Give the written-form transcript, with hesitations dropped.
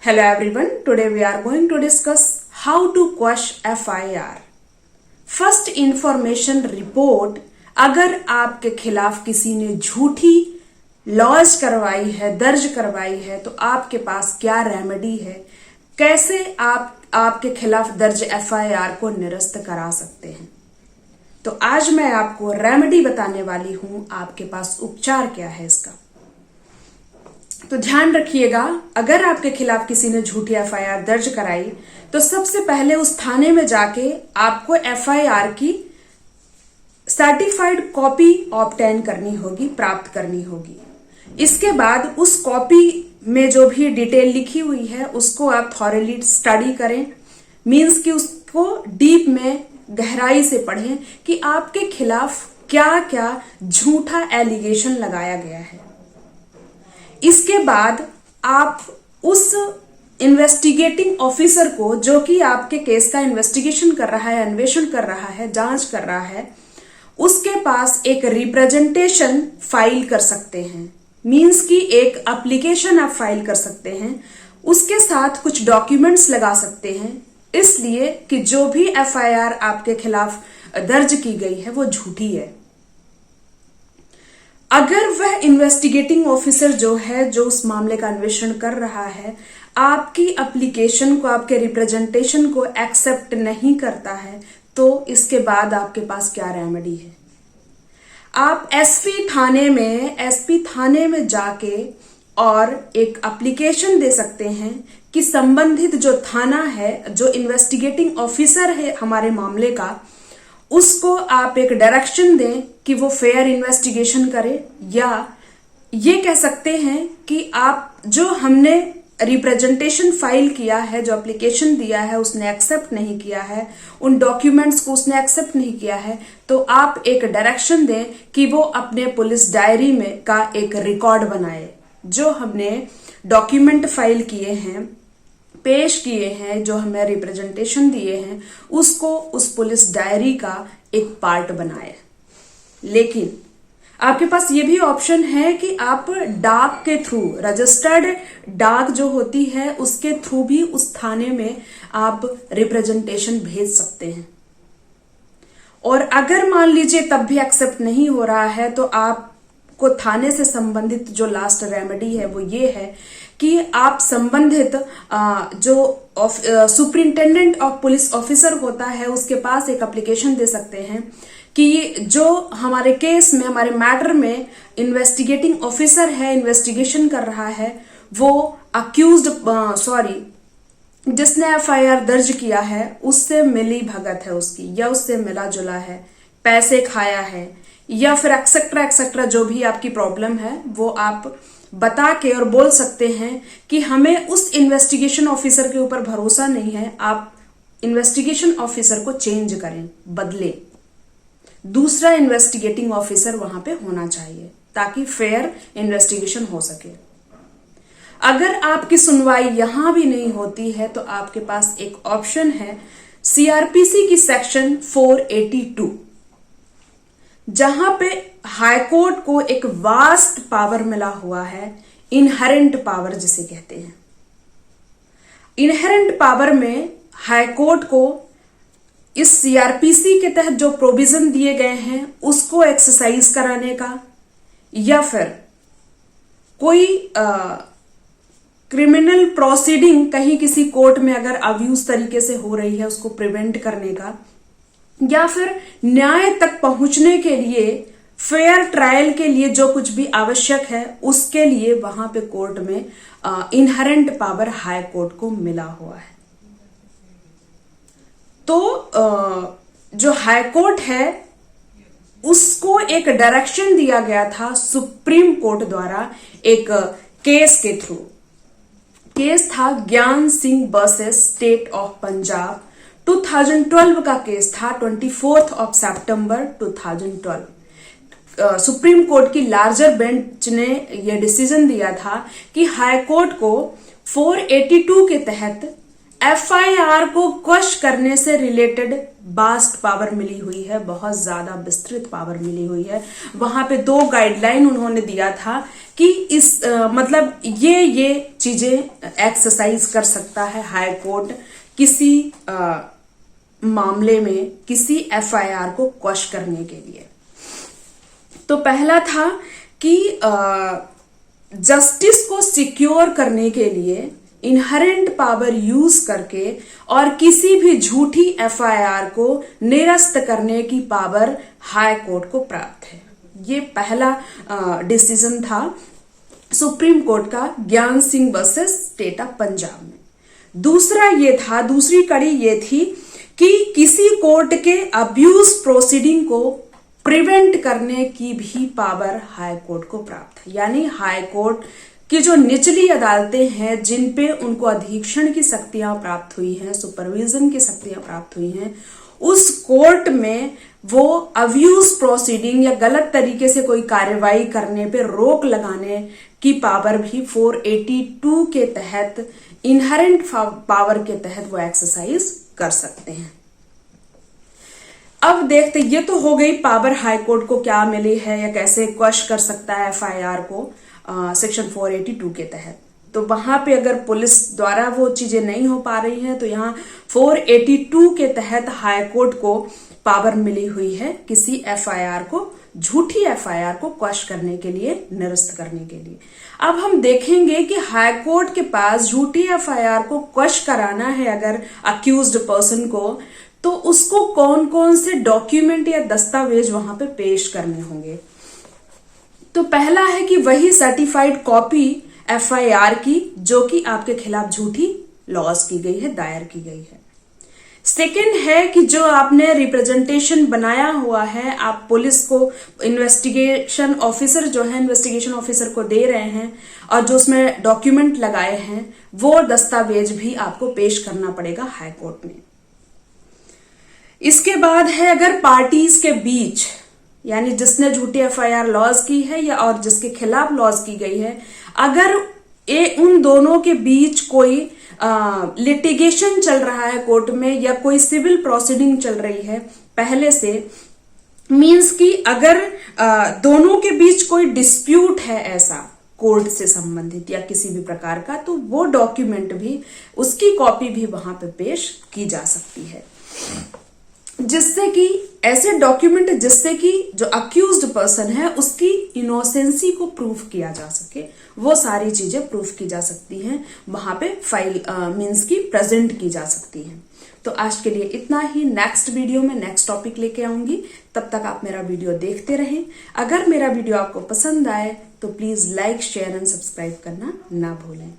Hello everyone, today we are going to discuss how to quash FIR. First information report, अगर आपके खिलाफ किसी ने झूठी लॉज करवाई है, दर्ज करवाई है, तो आपके पास क्या रेमेडी है, कैसे आप आपके खिलाफ दर्ज FIR को निरस्त करा सकते हैं। तो आज मैं आपको रेमेडी बताने वाली हूं, आपके पास उपचार क्या है इसका। तो ध्यान रखिएगा, अगर आपके खिलाफ किसी ने झूठी FIR दर्ज कराई तो सबसे पहले उस थाने में जाके आपको FIR की सर्टिफाइड कॉपी ऑब्टेन करनी होगी, प्राप्त करनी होगी। इसके बाद उस कॉपी में जो भी डिटेल लिखी हुई है उसको आप थॉरली स्टडी करें, मीन्स कि उसको डीप में गहराई से पढ़ें कि आपके खिलाफ क्या क्या झूठा एलिगेशन लगाया गया है। इसके बाद आप उस इन्वेस्टिगेटिंग ऑफिसर को, जो कि आपके केस का इन्वेस्टिगेशन कर रहा है, अन्वेषण कर रहा है, जांच कर रहा है, उसके पास एक रिप्रेजेंटेशन फाइल कर सकते हैं, मींस कि एक एप्लीकेशन आप फाइल कर सकते हैं। उसके साथ कुछ डॉक्यूमेंट्स लगा सकते हैं, इसलिए कि जो भी FIR आपके खिलाफ दर्ज की गई है वो झूठी है। अगर वह इन्वेस्टिगेटिंग ऑफिसर जो है, जो उस मामले का अन्वेषण कर रहा है, आपकी एप्लीकेशन को, आपके रिप्रेजेंटेशन को एक्सेप्ट नहीं करता है, तो इसके बाद आपके पास क्या रेमेडी है। आप एसपी थाने में जाके और एक एप्लीकेशन दे सकते हैं कि संबंधित जो थाना है, जो इन्वेस्टिगेटिंग ऑफिसर है हमारे मामले का, उसको आप एक डायरेक्शन दें कि वो फेयर इन्वेस्टिगेशन करे, या ये कह सकते हैं कि आप जो हमने रिप्रेजेंटेशन फाइल किया है, जो एप्लीकेशन दिया है, उसने एक्सेप्ट नहीं किया है, उन डॉक्यूमेंट्स को उसने एक्सेप्ट नहीं किया है, तो आप एक डायरेक्शन दें कि वो अपने पुलिस डायरी में का एक रिकॉर्ड बनाए। जो हमने डॉक्यूमेंट फाइल किए हैं, पेश किए हैं, जो हमें रिप्रेजेंटेशन दिए हैं, उसको उस पुलिस डायरी का एक पार्ट बनाए। लेकिन आपके पास ये भी ऑप्शन है कि आप डाक के थ्रू, रजिस्टर्ड डाक जो होती है, उसके थ्रू भी उस थाने में आप रिप्रेजेंटेशन भेज सकते हैं। और अगर मान लीजिए तब भी एक्सेप्ट नहीं हो रहा है, तो आपको थाने से संबंधित जो लास्ट रेमेडी है वो ये है कि आप संबंधित जो सुपरिंटेंडेंट ऑफ पुलिस ऑफिसर होता है, उसके पास एक एप्लीकेशन दे सकते हैं कि जो हमारे केस में, हमारे मैटर में इन्वेस्टिगेटिंग ऑफिसर है, इन्वेस्टिगेशन कर रहा है, वो जिसने FIR दर्ज किया है, उससे मिली भगत है उसकी, या उससे मिला जुला है, पैसे खाया है, या फिर एक्सेट्रा जो भी आपकी प्रॉब्लम है, वो आप बता के और बोल सकते हैं कि हमें उस इन्वेस्टिगेशन ऑफिसर के ऊपर भरोसा नहीं है, आप इन्वेस्टिगेशन ऑफिसर को चेंज करें, बदले दूसरा इन्वेस्टिगेटिंग ऑफिसर वहां पे होना चाहिए, ताकि फेयर इन्वेस्टिगेशन हो सके। अगर आपकी सुनवाई यहां भी नहीं होती है, तो आपके पास एक ऑप्शन है CRPC की सेक्शन 482, जहां पे हाईकोर्ट को एक वास्ट पावर मिला हुआ है, इनहेरेंट पावर जिसे कहते हैं। इनहेरेंट पावर में हाईकोर्ट को इस CRPC के तहत जो प्रोविजन दिए गए हैं उसको एक्सरसाइज कराने का, या फिर कोई क्रिमिनल प्रोसीडिंग कहीं किसी कोर्ट में अगर अब्यूज तरीके से हो रही है उसको प्रिवेंट करने का, या फिर न्याय तक पहुंचने के लिए, फेयर ट्रायल के लिए जो कुछ भी आवश्यक है, उसके लिए वहां पे कोर्ट में इनहेरेंट पावर हाई कोर्ट को मिला हुआ है। तो जो हाई कोर्ट है उसको एक डायरेक्शन दिया गया था सुप्रीम कोर्ट द्वारा, एक केस के थ्रू। केस था ज्ञान Singh versus state of Punjab, 2012 का केस था, 24 सितंबर 2012। सुप्रीम कोर्ट की लार्जर बेंच ने यह डिसीजन दिया था कि हाई कोर्ट को 482 के तहत एफआईआर को क्वश करने से रिलेटेड वास्ट पावर मिली हुई है, बहुत ज्यादा विस्तृत पावर मिली हुई है। वहां पे 2 गाइडलाइन उन्होंने दिया था कि इस मतलब ये चीजें एक्सरसाइज कर सकता है हाई कोर्ट किसी मामले में, किसी एफआईआर को क्वश करने के लिए। तो पहला था कि जस्टिस को सिक्योर करने के लिए इनहेरेंट पावर यूज करके और किसी भी झूठी एफआईआर को निरस्त करने की पावर हाई कोर्ट को प्राप्त है। ये पहला डिसीजन था सुप्रीम कोर्ट का ज्ञान Singh versus state of Punjab में। दूसरा ये था, दूसरी कड़ी ये थी कि किसी कोर्ट के अब्यूज प्रोसीडिंग को प्रिवेंट करने की भी पावर हाई कोर्ट को प्राप्त है। यानी हाई कोर्ट की जो निचली अदालतें हैं जिन पे उनको अधीक्षण की शक्तियां प्राप्त हुई हैं, सुपरविजन की शक्तियां प्राप्त हुई हैं, उस कोर्ट में वो अब्यूज प्रोसीडिंग या गलत तरीके से कोई कार्रवाई करने पे रोक लगाने की पावर भी 482 के तहत, इनहेरेंट पावर के तहत वो एक्सरसाइज कर सकते हैं। अब देखते, ये तो हो गई पावर हाई कोर्ट को क्या मिली है या कैसे क्वश कर सकता है एफआईआर को सेक्शन 482 के तहत। तो वहां पे अगर पुलिस द्वारा वो चीजें नहीं हो पा रही हैं तो यहाँ 482 के तहत हाई कोर्ट को पावर मिली हुई है किसी एफआईआर को, झूठी एफआईआर को क्वश करने के लिए, निरस्त करने के लिए। अब हम देखेंगे कि हाई कोर्ट के पास झूठी एफआईआर को क्वश कराना है अगर अक्यूज्ड पर्सन को, तो उसको कौन कौन से डॉक्यूमेंट या दस्तावेज वहां पे पेश करने होंगे। तो पहला है कि वही सर्टिफाइड कॉपी एफआईआर की जो कि आपके खिलाफ झूठी लॉज की गई है, दायर की गई है। सेकंड है कि जो आपने रिप्रेजेंटेशन बनाया हुआ है, आप पुलिस को, इन्वेस्टिगेशन ऑफिसर जो है, इन्वेस्टिगेशन ऑफिसर को दे रहे हैं और जो उसमें डॉक्यूमेंट लगाए हैं, वो दस्तावेज भी आपको पेश करना पड़ेगा हाई कोर्ट में। इसके बाद है अगर पार्टीज के बीच, यानी जिसने झूठी एफआईआर लॉज की है या और जिसके खिलाफ लॉज की गई है, अगर उन दोनों के बीच कोई लिटिगेशन चल रहा है कोर्ट में या कोई सिविल प्रोसीडिंग चल रही है पहले से, मींस कि अगर दोनों के बीच कोई डिस्प्यूट है ऐसा कोर्ट से संबंधित या किसी भी प्रकार का, तो वो डॉक्यूमेंट भी, उसकी कॉपी भी वहां पे पेश की जा सकती है, जिससे कि ऐसे डॉक्यूमेंट जिससे कि जो अक्यूज्ड पर्सन है उसकी इनोसेंसी को प्रूफ किया जा सके, वो सारी चीजें प्रूफ की जा सकती हैं वहां पे, फाइल मींस की प्रेजेंट की जा सकती हैं। तो आज के लिए इतना ही। नेक्स्ट वीडियो में नेक्स्ट टॉपिक लेके आऊंगी, तब तक आप मेरा वीडियो देखते रहें। अगर मेरा वीडियो आपको पसंद आए तो please like, share and subscribe करना ना भूलें।